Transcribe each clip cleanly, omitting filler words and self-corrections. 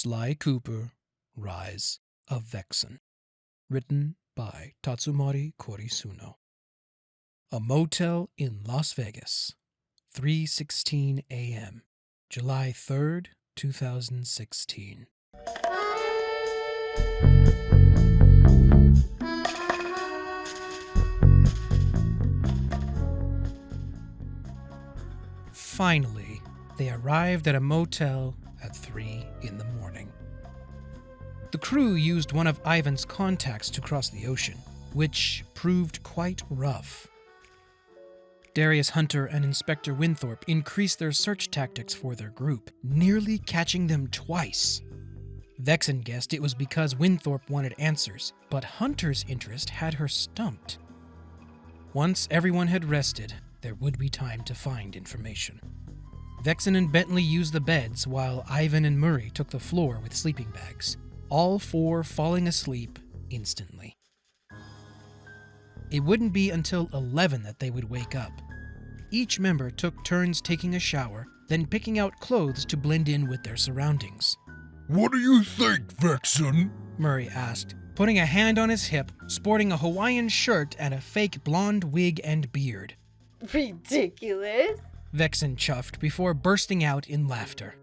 Sly Cooper, Rise of Vexen. Written by Tatsumari Korisuno. A motel in Las Vegas, 3:16 a.m., July 3rd, 2016. Finally, they arrived at a motel at 3 in the morning. The crew used one of Ivan's contacts to cross the ocean, which proved quite rough. Darius Hunter and Inspector Winthorp increased their search tactics for their group, nearly catching them twice. Vexen guessed it was because Winthorp wanted answers, but Hunter's interest had her stumped. Once everyone had rested, there would be time to find information. Vexen and Bentley used the beds, while Ivan and Murray took the floor with sleeping bags, all four falling asleep instantly. It wouldn't be until 11 that they would wake up. Each member took turns taking a shower, then picking out clothes to blend in with their surroundings. "What do you think, Vexen?" Murray asked, putting a hand on his hip, sporting a Hawaiian shirt and a fake blonde wig and beard. Ridiculous. Vexen chuffed before bursting out in laughter.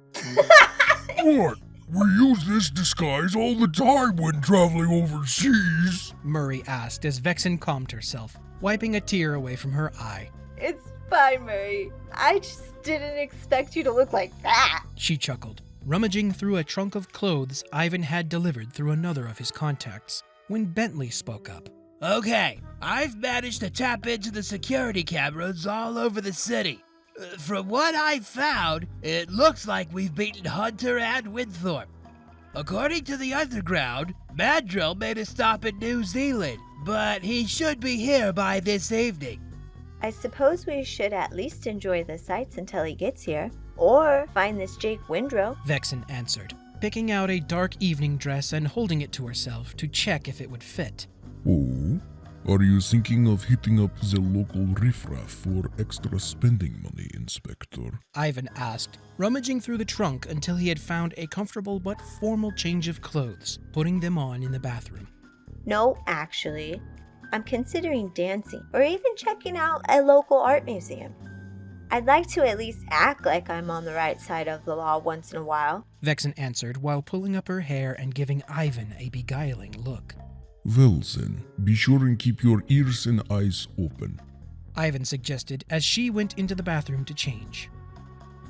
"What? We use this disguise all the time when traveling overseas," Murray asked as Vexen calmed herself, wiping a tear away from her eye. It's fine, Murray. I just didn't expect you to look like that. She chuckled, rummaging through a trunk of clothes Ivan had delivered through another of his contacts, when Bentley spoke up. "Okay, I've managed to tap into the security cameras all over the city. From what I've found, it looks like we've beaten Hunter and Winthorp. According to the underground, Mandrill made a stop in New Zealand, but he should be here by this evening." I suppose we should at least enjoy the sights until he gets here. Or find this Jake Windrow. Vexen answered, picking out a dark evening dress and holding it to herself to check if it would fit. "Oh? Are you thinking of hitting up the local riffraff for extra spending money, Inspector?" Ivan asked, rummaging through the trunk until he had found a comfortable but formal change of clothes, putting them on in the bathroom. No, actually. I'm considering dancing or even checking out a local art museum. I'd like to at least act like I'm on the right side of the law once in a while. Vexen answered while pulling up her hair and giving Ivan a beguiling look. "Well then, be sure and keep your ears and eyes open," Ivan suggested as she went into the bathroom to change.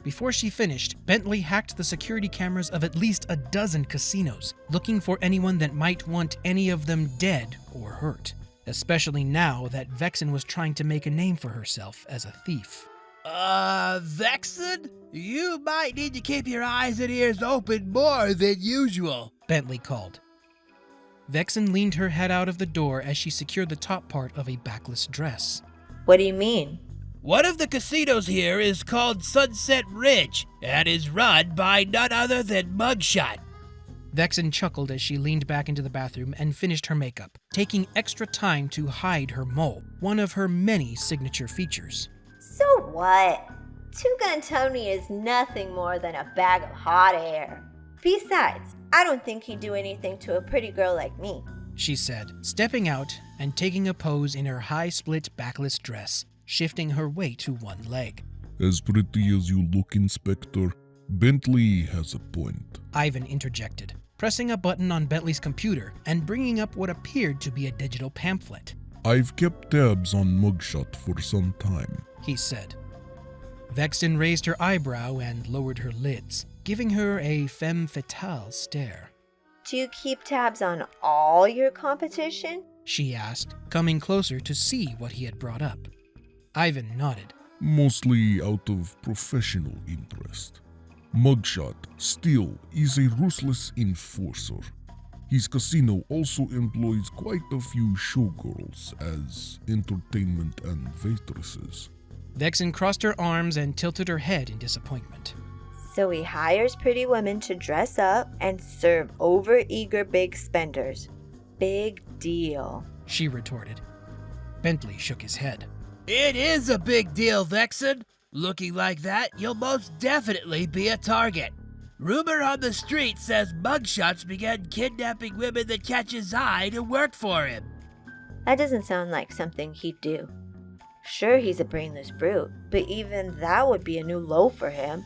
Before she finished, Bentley hacked the security cameras of at least a dozen casinos, looking for anyone that might want any of them dead or hurt, especially now that Vexen was trying to make a name for herself as a thief. Vexen? You might need to keep your eyes and ears open more than usual," Bentley called. Vexen leaned her head out of the door as she secured the top part of a backless dress. What do you mean? "One of the casinos here is called Sunset Ridge and is run by none other than Muggshot." Vexen chuckled as she leaned back into the bathroom and finished her makeup, taking extra time to hide her mole, one of her many signature features. So what? Two-Gun Tony is nothing more than a bag of hot air. Besides, I don't think he'd do anything to a pretty girl like me, she said, stepping out and taking a pose in her high-split backless dress, shifting her weight to one leg. "As pretty as you look, Inspector, Bentley has a point," Ivan interjected, pressing a button on Bentley's computer and bringing up what appeared to be a digital pamphlet. "I've kept tabs on Muggshot for some time," he said. Vexen raised her eyebrow and lowered her lids, giving her a femme fatale stare. Do you keep tabs on all your competition? She asked, coming closer to see what he had brought up. Ivan nodded. "Mostly out of professional interest. Muggshot still is a ruthless enforcer. His casino also employs quite a few showgirls as entertainment and waitresses." Vexen crossed her arms and tilted her head in disappointment. So he hires pretty women to dress up and serve over-eager big spenders. Big deal, she retorted. Bentley shook his head. "It is a big deal, Vexen. Looking like that, you'll most definitely be a target. Rumor on the street says Muggshot's began kidnapping women that catch his eye to work for him. That doesn't sound like something he'd do. Sure, he's a brainless brute, but even that would be a new low for him.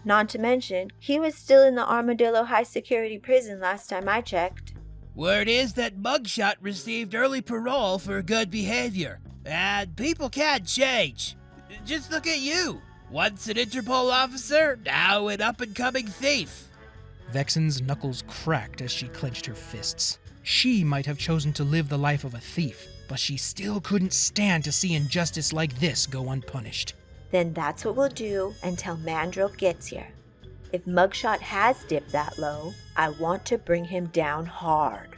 Not to mention, he was still in the Armadillo High Security Prison last time I checked. Word is that Muggshot received early parole for good behavior, and people can change. Just look at you. Once an Interpol officer, now an up-and-coming thief. Vexen's knuckles cracked as she clenched her fists. She might have chosen to live the life of a thief, but she still couldn't stand to see injustice like this go unpunished. Then that's what we'll do until Mandrill gets here. If Muggshot has dipped that low, I want to bring him down hard.